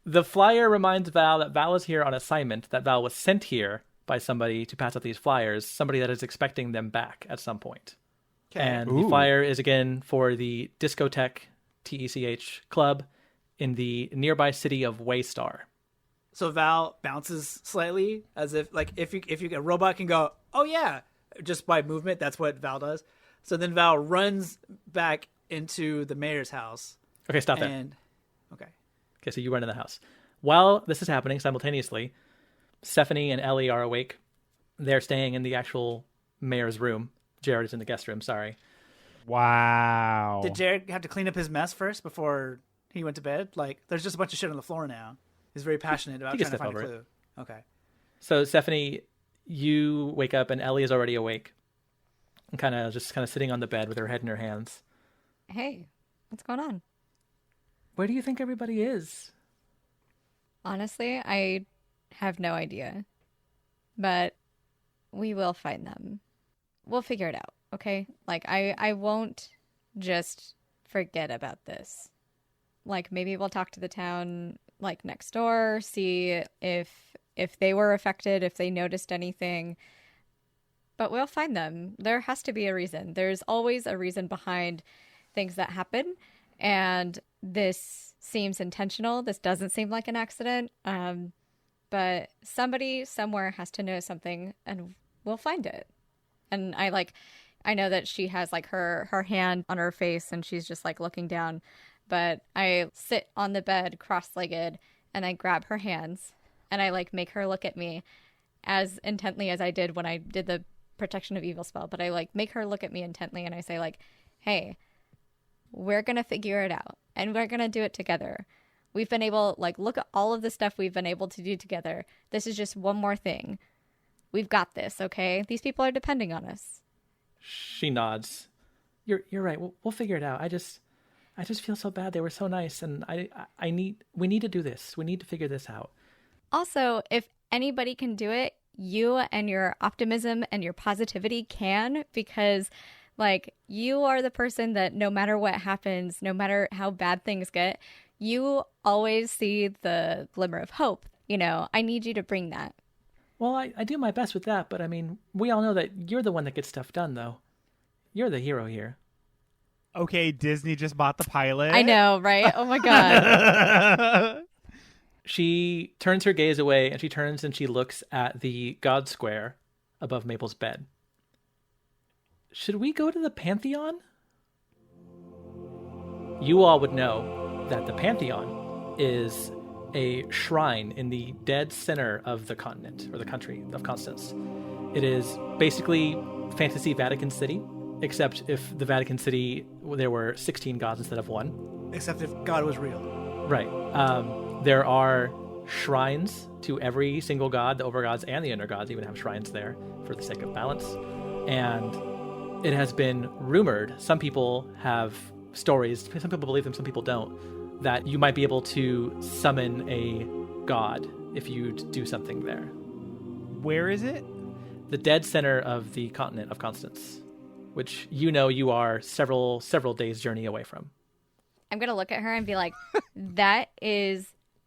The flyer reminds Val that Val is here on assignment, that Val was sent here by somebody to pass out these flyers, somebody that is expecting them back at some point. Okay. And Ooh. the flyer is again for the Discotheque TECH club in the nearby city of Waystar. So Val bounces slightly, as if like if a robot can go, oh yeah, just by movement. That's what Val does. So then Val runs back into the mayor's house. Okay, stop there. And okay, Okay, so you run in the house. While this is happening simultaneously, Stephanie and Ellie are awake. They're staying in the actual mayor's room. Jared is in the guest room, sorry. Wow. did Jared have to clean up his mess first before he went to bed? Like, there's just a bunch of shit on the floor now. He's very passionate about He can trying to step find a over clue. Okay. So Stephanie, you wake up and Ellie is already awake and kind of sitting on the bed with her head in her hands. Hey, what's going on? Where do you think everybody is? Honestly, I have no idea. But we will find them. We'll figure it out, okay? Like, I won't just forget about this. Like, maybe we'll talk to the town, like, next door, see if they were affected, if they noticed anything. But we'll find them. There has to be a reason. There's always a reason behind things that happen. And this seems intentional. This doesn't seem like an accident. But somebody somewhere has to know something, and we'll find it. And I know that she has like her hand on her face and she's just like looking down. But I sit on the bed cross-legged and I grab her hands and I like make her look at me as intently as I did when I did the protection of evil spell. But I like make her look at me intently and I say like, hey, we're going to figure it out and we're going to do it together. We've been able, like, look at all of the stuff we've been able to do together. This is just one more thing. We've got this, okay? These people are depending on us. She nods. You're right. We'll figure it out. I just feel so bad. They were so nice, and we need to do this. We need to figure this out. Also, if anybody can do it, you and your optimism and your positivity can, because like you are the person that no matter what happens, no matter how bad things get, you always see the glimmer of hope. You know, I need you to bring that. Well, I do my best with that, but I mean, we all know that you're the one that gets stuff done, though. You're the hero here. Okay, Disney just bought the pilot. I know, right? Oh my God. She turns her gaze away and she turns and she looks at the God Square above Mabel's bed. Should we go to the Pantheon? You all would know that the Pantheon is a shrine in the dead center of the continent, or the country of Constance. It is basically fantasy Vatican City, except if the Vatican City, there were 16 gods instead of one. Except if God was real. Right. There are shrines to every single god. The overgods and the undergods even have shrines there for the sake of balance. And it has been rumored, some people have stories, some people believe them, some people don't, that you might be able to summon a god if you do something there. Where is it? The dead center of the continent of Constance, which you are several days' journey away from. I'm going to look at her and be like, that is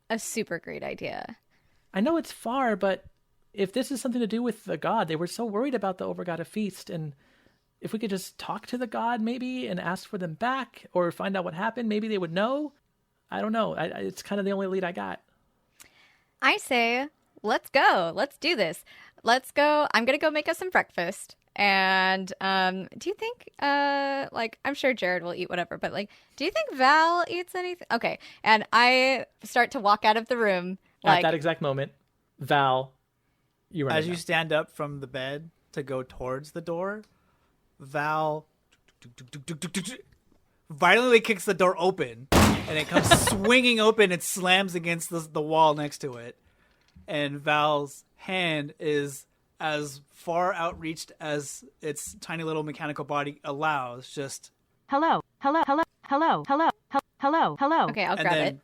a super great idea. I know it's far, but if this is something to do with the god, they were so worried about the Overgotta feast, and if we could just talk to the god maybe and ask for them back or find out what happened, maybe they would know. I don't know. It's kind of the only lead I got. I say, let's go. Let's do this. Let's go. I'm going to go make us some breakfast. And do you think, I'm sure Jared will eat whatever, but do you think Val eats anything? Okay. And I start to walk out of the room. At that exact moment, Val, you run As you down. stand up from the bed to go towards the door, Val violently kicks the door open, and it comes swinging open and slams against the wall next to it. And Val's hand is as far outreached as its tiny little mechanical body allows. Just Hello, hello, hello, hello, hello, hello, hello. Okay, I'll and grab then it.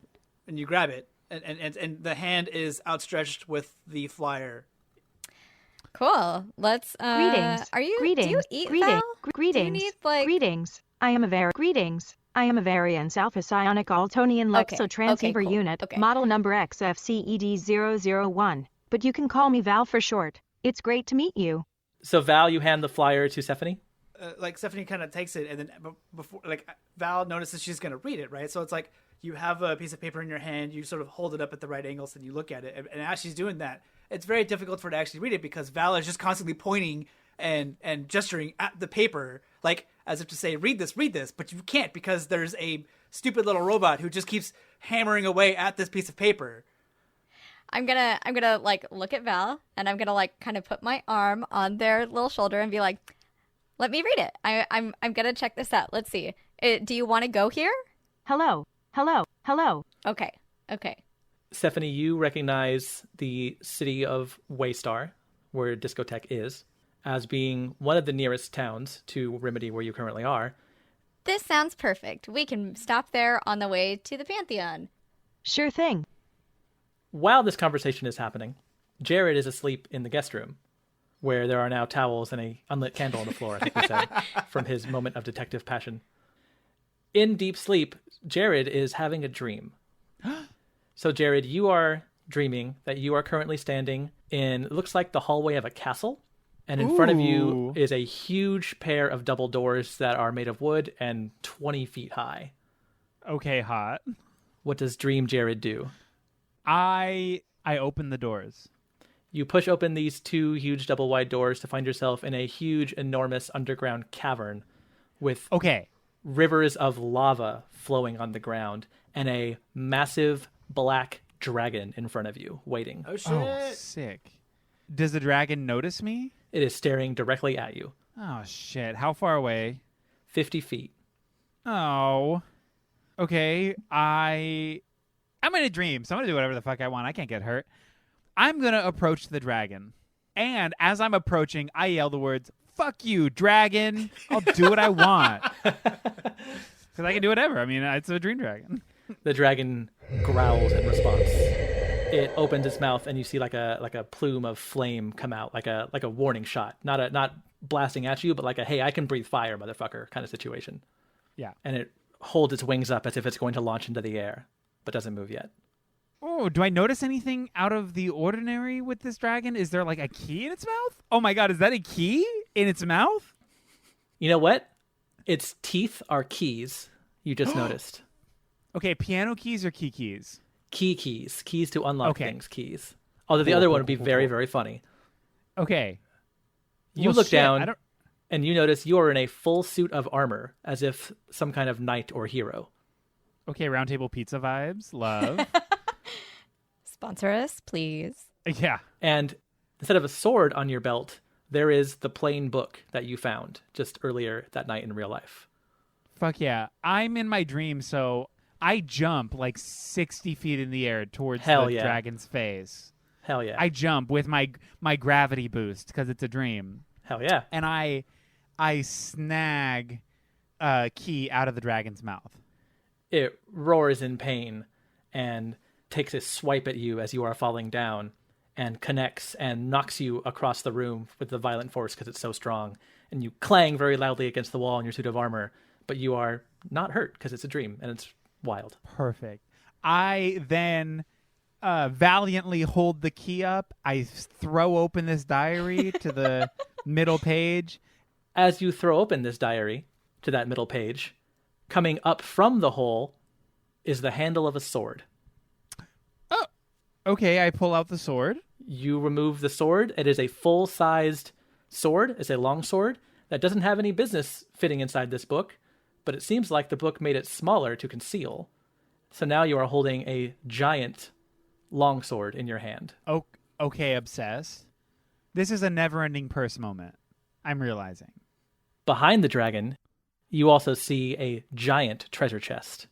and you grab it, and the hand is outstretched with the flyer. Cool. Let's. Greetings. Are you? Greetings. Do you eat Greetings. Val? Greetings. Do you need Greetings. I am a very greetings. I am a Variance Alpha Psionic Altonian Luxo Transceiver cool. Unit, Okay. model number XFCED001, but you can call me Val for short. It's great to meet you. So Val, you hand the flyer to Stephanie. Like Stephanie kind of takes it, and then before, like Val notices she's going to read it, right? So it's like you have a piece of paper in your hand, you sort of hold it up at the right angles, and you look at it. And as she's doing that, it's very difficult for her to actually read it because Val is just constantly pointing and gesturing at the paper, like as if to say, read this, but you can't because there's a stupid little robot who just keeps hammering away at this piece of paper. I'm gonna like look at Val, and I'm gonna like kind of put my arm on their little shoulder and be like, let me read it. I'm gonna check this out. Let's see. Do you want to go here? Hello. Okay. Stephanie, you recognize the city of Waystar, where Discotheque is, as being one of the nearest towns to Remedy, where you currently are. This sounds perfect. We can stop there on the way to the Pantheon. Sure thing. While this conversation is happening, Jared is asleep in the guest room, where there are now towels and a unlit candle on the floor, I think we said, from his moment of detective passion. In deep sleep, Jared is having a dream. So, Jared, you are dreaming that you are currently standing in, it looks like the hallway of a castle, and in front of you is a huge pair of double doors that are made of wood and 20 feet high. Okay, hot. What does Dream Jared do? I open the doors. You push open these two huge double wide doors to find yourself in a huge, enormous underground cavern with Okay. rivers of lava flowing on the ground and a massive black dragon in front of you waiting. Oh shit! Oh, sick. Does the dragon notice me? It is staring directly at you. Oh, shit. How far away? 50 feet. Oh. Okay. I'm in a dream, so I'm going to do whatever the fuck I want. I can't get hurt. I'm going to approach the dragon. And as I'm approaching, I yell the words, "Fuck you, dragon. I'll do what I want." Because I can do whatever. I mean, it's a dream dragon. The dragon growls in response. It opens its mouth and you see like a plume of flame come out, like a warning shot. Not blasting at you, but like a, hey, I can breathe fire, motherfucker kind of situation. Yeah. And it holds its wings up as if it's going to launch into the air, but doesn't move yet. Oh, do I notice anything out of the ordinary with this dragon? Is there like a key in its mouth? Oh my god, is that a key in its mouth? You know what? Its teeth are keys. You just noticed. Okay, piano keys or key keys? Keys to unlock Okay. things, keys. Although the Cool, other cool, one would be cool, very, cool. very funny. Okay. You Well, look shit, I down don't- and you notice you are in a full suit of armor, as if some kind of knight or hero. Okay, round table pizza vibes. Love. Sponsor us, please. Yeah. And instead of a sword on your belt, there is the plain book that you found just earlier that night in real life. Fuck yeah. I'm in my dream, so I jump like 60 feet in the air towards Hell the yeah. dragon's face. Hell yeah. I jump with my gravity boost because it's a dream. Hell yeah. And I snag a key out of the dragon's mouth. It roars in pain and takes a swipe at you as you are falling down and connects and knocks you across the room with the violent force because it's so strong. And you clang very loudly against the wall in your suit of armor, but you are not hurt because it's a dream and it's wild. Perfect. I then valiantly hold the key up. I throw open this diary to the middle page. As you throw open this diary to that middle page, coming up from the hole is the handle of a sword. Okay, I pull out the sword. You remove the sword. It is a full-sized sword. It's a long sword that doesn't have any business fitting inside this book, but it seems like the book made it smaller to conceal. So now you are holding a giant long sword in your hand. Oh, okay, obsessed. This is a never-ending purse moment. I'm realizing. Behind the dragon, you also see a giant treasure chest.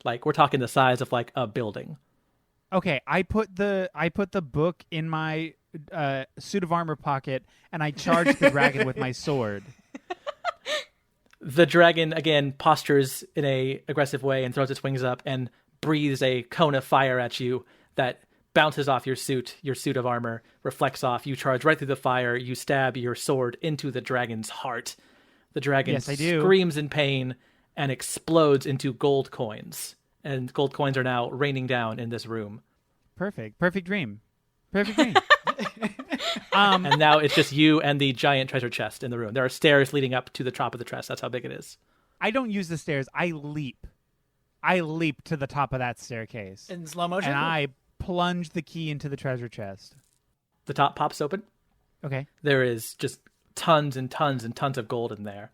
Like, we're talking the size of like a building. Okay, I put the book in my suit of armor pocket, and I charge the dragon with my sword. The dragon, again, postures in a aggressive way and throws its wings up and breathes a cone of fire at you that bounces off your suit of armor, reflects off. You charge right through the fire. You stab your sword into the dragon's heart. The dragon Yes, I do. screams in pain and explodes into gold coins. And gold coins are now raining down in this room. Perfect dream. Perfect dream. And now it's just you and the giant treasure chest in the room. There are stairs leading up to the top of the chest. That's how big it is. I don't use the stairs. I leap to the top of that staircase. In slow motion? And I plunge the key into the treasure chest. The top pops open. Okay. There is just tons and tons and tons of gold in there.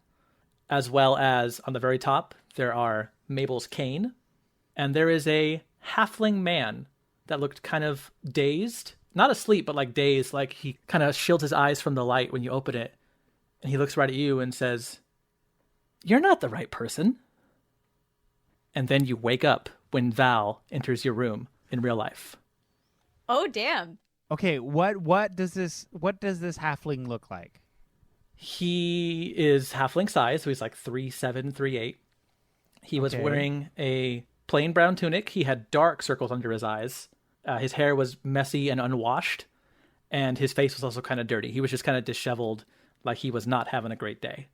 As well as on the very top, there are Mabel's cane. And there is a halfling man that looked kind of dazed. Not asleep, but like dazed. Like he kind of shields his eyes from the light when you open it. And he looks right at you and says, "You're not the right person." And then you wake up when Val enters your room in real life. Oh, damn. Okay, what does this halfling look like? He is halfling size, so he's like 3'7", 3'8". He was Okay. wearing a plain brown tunic. He had dark circles under his eyes. His hair was messy and unwashed, and his face was also kind of dirty. He was just kind of disheveled, like he was not having a great day.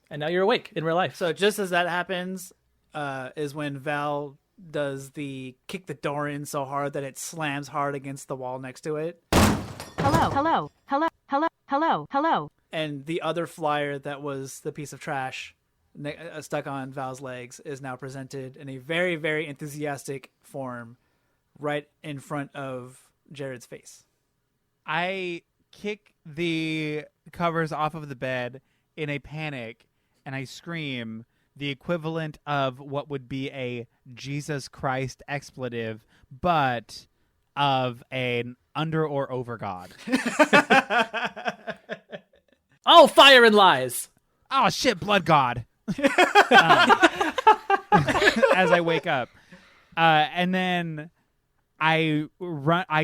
And now you're awake in real life. So just as that happens, is when Val does the kick the door in so hard that it slams hard against the wall next to it. Hello, hello, hello, hello, hello, hello. And the other flyer that was the piece of trash stuck on Val's legs is now presented in a very, very enthusiastic form right in front of Jared's face. I kick the covers off of the bed in a panic, and I scream the equivalent of what would be a Jesus Christ expletive, but of an under or over God. Oh, fire and lies! Oh, shit, blood God. As I wake up. And then I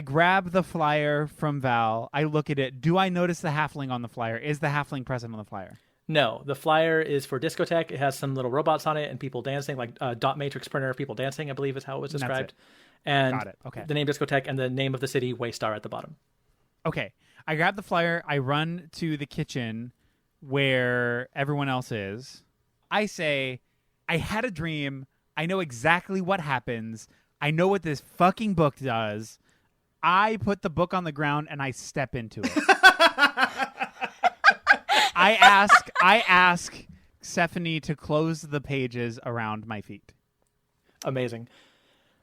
grab the flyer from Val. I look at it. Do I notice the halfling on the flyer? Is the halfling present on the flyer? No, the flyer is for discotheque. It has some little robots on it and people dancing, like dot matrix printer people dancing, I believe is how it was And that's described. it. And Got it. Okay. the name discotheque and the name of the city, Waystar, at the bottom. Okay. I grab the flyer. I run to the kitchen where everyone else is. I say, I had a dream. I know exactly what happens. I know what this fucking book does. I put the book on the ground and I step into it. I ask Stephanie to close the pages around my feet. Amazing.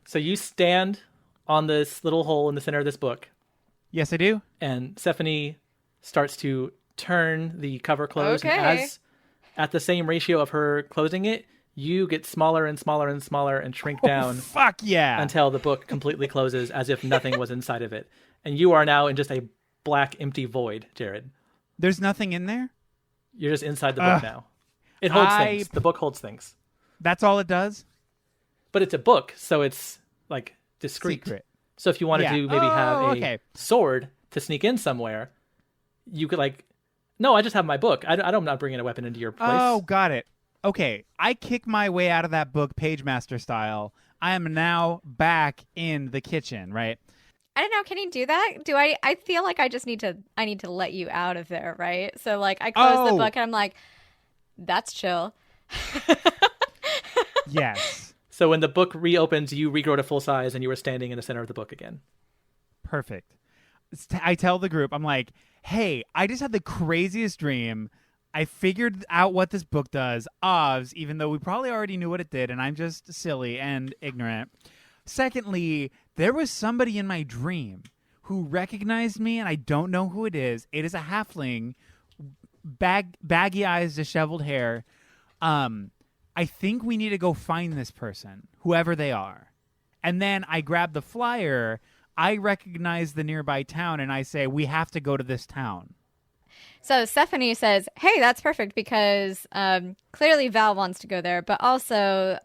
So you stand on this little hole in the center of this book, Yes, I do. and Stephanie starts to turn the cover closed. Okay. And as at the same ratio of her closing it, you get smaller and smaller and smaller and shrink down Fuck yeah. until the book completely closes as if nothing was inside of it. And you are now in just a black, empty void, Jared. There's nothing in there? You're just inside the book now. It holds things. The book holds things. That's all it does? But it's a book, so it's like discreet. Secret. So if you wanted Yeah. to maybe have a okay. sword to sneak in somewhere, you could like, no, I just have my book. I'm not bringing a weapon into your place. Oh, got it. Okay, I kick my way out of that book, Pagemaster style. I am now back in the kitchen, right? I don't know. Can he do that? I feel like I need to let you out of there, right? So like I close the Oh. book and I'm like, that's chill. Yes. So when the book reopens, you regrow to full size and you were standing in the center of the book again. Perfect. I tell the group, I'm like, hey, I just had the craziest dream. I figured out what this book does, Oz, even though we probably already knew what it did, and I'm just silly and ignorant. Secondly, there was somebody in my dream who recognized me, and I don't know who it is. It is a halfling, baggy eyes, disheveled hair. I think we need to go find this person, whoever they are. And then I grab the flyer. I recognize the nearby town, and I say, we have to go to this town. So Stephanie says, hey, that's perfect because clearly Val wants to go there. But also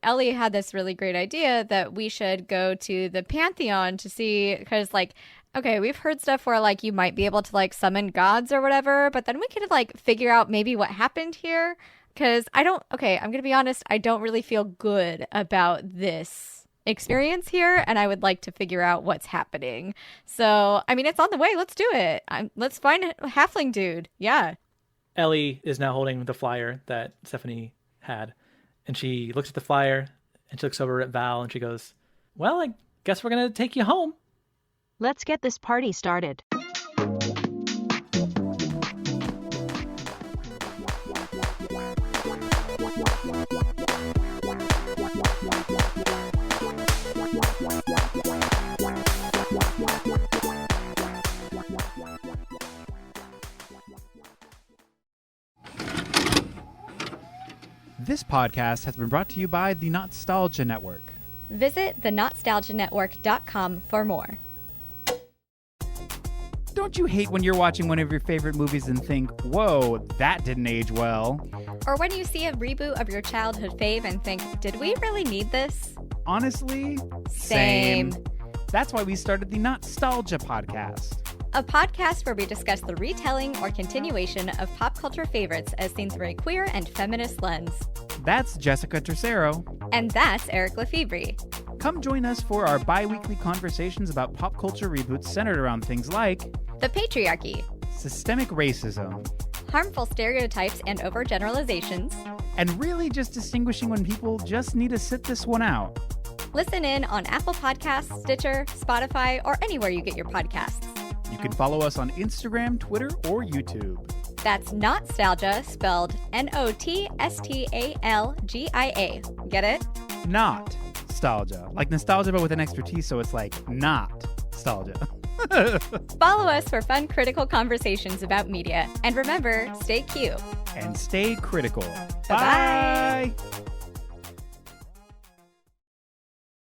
Ellie had this really great idea that we should go to the Pantheon to see, because like, okay, we've heard stuff where like you might be able to like summon gods or whatever. But then we could like figure out maybe what happened here. Because I'm going to be honest, I don't really feel good about this experience here, and I would like to figure out what's happening. So, I mean, it's on the way. Let's do it. Let's find a halfling dude. Yeah. Ellie is now holding the flyer that Stephanie had, And she looks at the flyer and she looks over at Val and she goes, well, I guess we're going to take you home. Let's get this party started. This podcast has been brought to you by the Nostalgia Network. Visit thenostalgianetwork.com for more. Don't you hate when you're watching one of your favorite movies and think, whoa, that didn't age well? Or when you see a reboot of your childhood fave and think, did we really need this? Honestly, Same. That's why we started the Nostalgia Podcast. A podcast where we discuss the retelling or continuation of pop culture favorites as seen through a queer and feminist lens. That's Jessica Tercero. And that's Eric Lefebvre. Come join us for our bi-weekly conversations about pop culture reboots centered around things like The patriarchy, systemic racism, harmful stereotypes and overgeneralizations. and really just distinguishing when people just need to sit this one out. Listen in on Apple Podcasts, Stitcher, Spotify, or anywhere you get your podcasts. You can follow us on Instagram, Twitter, or YouTube. That's Nostalgia, spelled Nostalgia. Get it? Not nostalgia. Like nostalgia, but with an extra T, so it's like not nostalgia. Follow us for fun, critical conversations about media. And remember, stay cute. And stay critical. Bye-bye. Bye.